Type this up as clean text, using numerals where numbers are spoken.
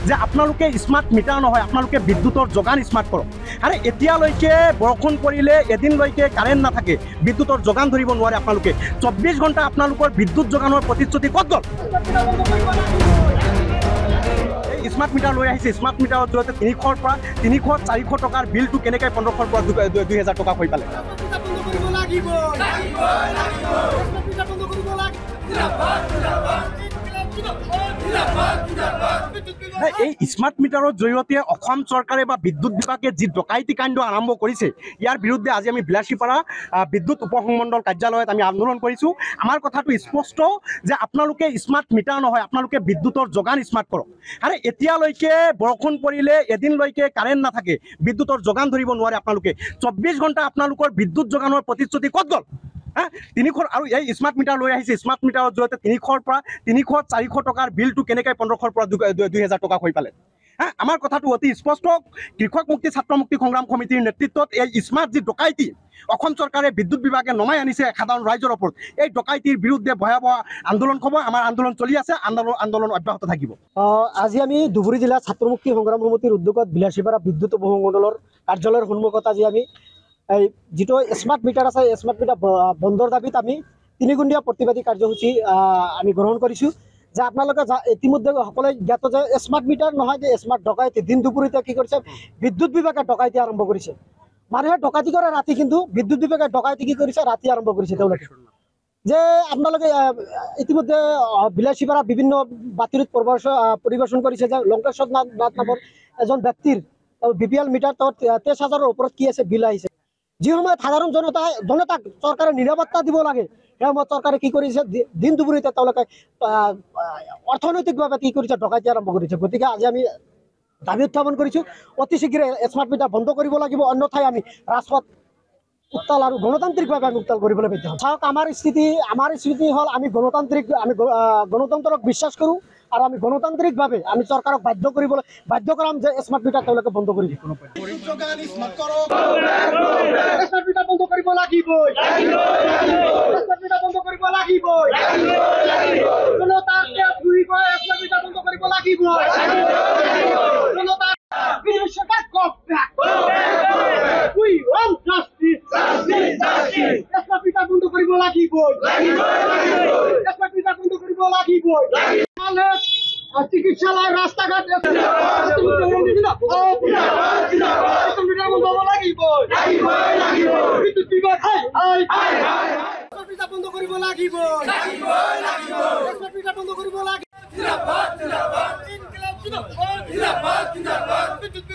যে আপোনালোকে smart meter নহয়, আপোনালোকে বিদ্যুতৰ যোগান স্মাৰ্ট কৰক। আৰে এতিয়ালৈকে বৰষুণ পৰিলে এদিনলৈকে কাৰেণ্ট নাথাকে, বিদ্যুতৰ যোগান ধৰিব নোৱাৰে আপোনালোকে। 24 ঘণ্টা আপোনালোকৰ বিদ্যুৎ যোগানৰ প্ৰতিশ্ৰুতি ক'ত গ'ল? এই স্মাৰ্ট মিটাৰ লৈ আহিছে, স্মাৰ্ট মিটাৰৰ জৰিয়তে 300ৰ পৰা 300-400 টকাৰ বিলটো কেনেকৈ 1500ৰ পৰা 2000 টকা হৈ পালে? এই স্মাৰ্ট মিটাৰৰ জৰিয়তে অসম চৰকাৰে বা বিদ্যুৎ বিভাগে যি ডকাইতি কাণ্ড আৰম্ভ কৰিছে, ইয়াৰ বিৰুদ্ধে আজি আমি বিলাসীপাৰা বিদ্যুৎ উপসংমণ্ডল কাৰ্যালয়ত আমি আন্দোলন কৰিছোঁ। আমাৰ কথাটো স্পষ্ট যে আপোনালোকে স্মাৰ্ট মিটাৰ নহয়, আপোনালোকে বিদ্যুতৰ যোগান স্মাৰ্ট কৰক। আৰে এতিয়ালৈকে বৰষুণ পৰিলে এদিনলৈকে কাৰেণ্ট নাথাকে, বিদ্যুতৰ যোগান ধৰিব নোৱাৰে আপোনালোকে। 24 ঘণ্টা আপোনালোকৰ বিদ্যুৎ যোগানৰ প্ৰতিশ্ৰুতি ক'ত গ'ল? 300 আৰু এই স্মাৰ্ট মিটাৰ লৈ আহিছে, স্মাৰ্ট মিটাৰৰ জৰিয়তে 300ৰ পৰা 300-400 টকাৰ বিলটো কেনেকৈ 1500ৰ পৰা 2000 টকা হৈ পালে? আমাৰ কথাটো অতি স্পষ্ট। কৃষক মুক্তি ছাত্ৰ মুক্তি সংগ্ৰাম সমিতিৰ নেতৃত্বত এই স্মাৰ্ট যি ডকাইতি অসম চৰকাৰে বিদ্যুৎ বিভাগে নমাই আনিছে সাধাৰণ ৰাইজৰ ওপৰত, এই ডকাইতিৰ বিৰুদ্ধে ভয়াৱহ আন্দোলন হ'ব। আমাৰ আন্দোলন চলি আছে, আন্দোলন অব্যাহত থাকিব। আজি আমি ধুবুৰী জিলা ছাত্ৰ মুক্তি সংগ্ৰাম সমিতিৰ উদ্যোগত বিলাসীপাৰা বিদ্যুৎ উপসংমণ্ডলৰ কাৰ্যালয়ৰ সন্মুখত আজি আমি এই যিটো স্মাৰ্ট মিটাৰ আছে, স্মাৰ্ট মিটাৰ বন্ধৰ দাবীত আমি 3 প্ৰতিবাদী কাৰ্যসূচী আমি গ্ৰহণ কৰিছোঁ। যে আপোনালোকে ইতিমধ্যে সকলোৱে জ্ঞাত যে স্মাৰ্ট মিটাৰ নহয়, যে স্মাৰ্ট ডকাইতি। দিন দুপৰীয়া কি কৰিছে, বিদ্যুৎ বিভাগে ডকাইতি আৰম্ভ কৰিছে। মানুহে ডকাইতি কৰে ৰাতি, কিন্তু বিদ্যুৎ বিভাগে ডকাইতি কি কৰিছে, ৰাতি আৰম্ভ কৰিছে তেওঁলোকে। যে আপোনালোকে ইতিমধ্যে বিলাসীপাৰা বিভিন্ন বাতৰিত পৰিৱেশন কৰিছে যে লংকেশ্বৰ নাথ নামৰ এজন ব্যক্তিৰ BPL মিটাৰ 23,000ৰ ওপৰত কি আছে বিল আহিছে। যি সময়ত সাধাৰণ জনতাক চৰকাৰে নিৰাপত্তা দিব লাগে, সেই সময়ত চৰকাৰে কি কৰিছে, দিন দুপৰীয়া তেওঁলোকে অৰ্থনৈতিকভাৱে কি কৰিছে, ডকাইতি আৰম্ভ কৰিছে। গতিকে আজি আমি দাবী উত্থাপন কৰিছোঁ, অতি শীঘ্ৰে স্মাৰ্ট মিটাৰ বন্ধ কৰিব লাগিব, অন্যথাই আমি ৰাজপথ উত্তাল আৰু গণতান্ত্ৰিকভাৱে আমি উত্তাল কৰিবলৈ বাধ্য হ'ম। চাওক, আমাৰ স্থিতি হ'ল আমি গণতন্ত্ৰক বিশ্বাস কৰোঁ, আৰু আমি গণতান্ত্ৰিকভাৱে আমি চৰকাৰক বাধ্য কৰাম যে স্মাৰ্ট মিটাৰ তেওঁলোকে বন্ধ কৰিব। চিকিৎসালয়, ৰাস্তাঘাট বন্ধ কৰিব লাগিব।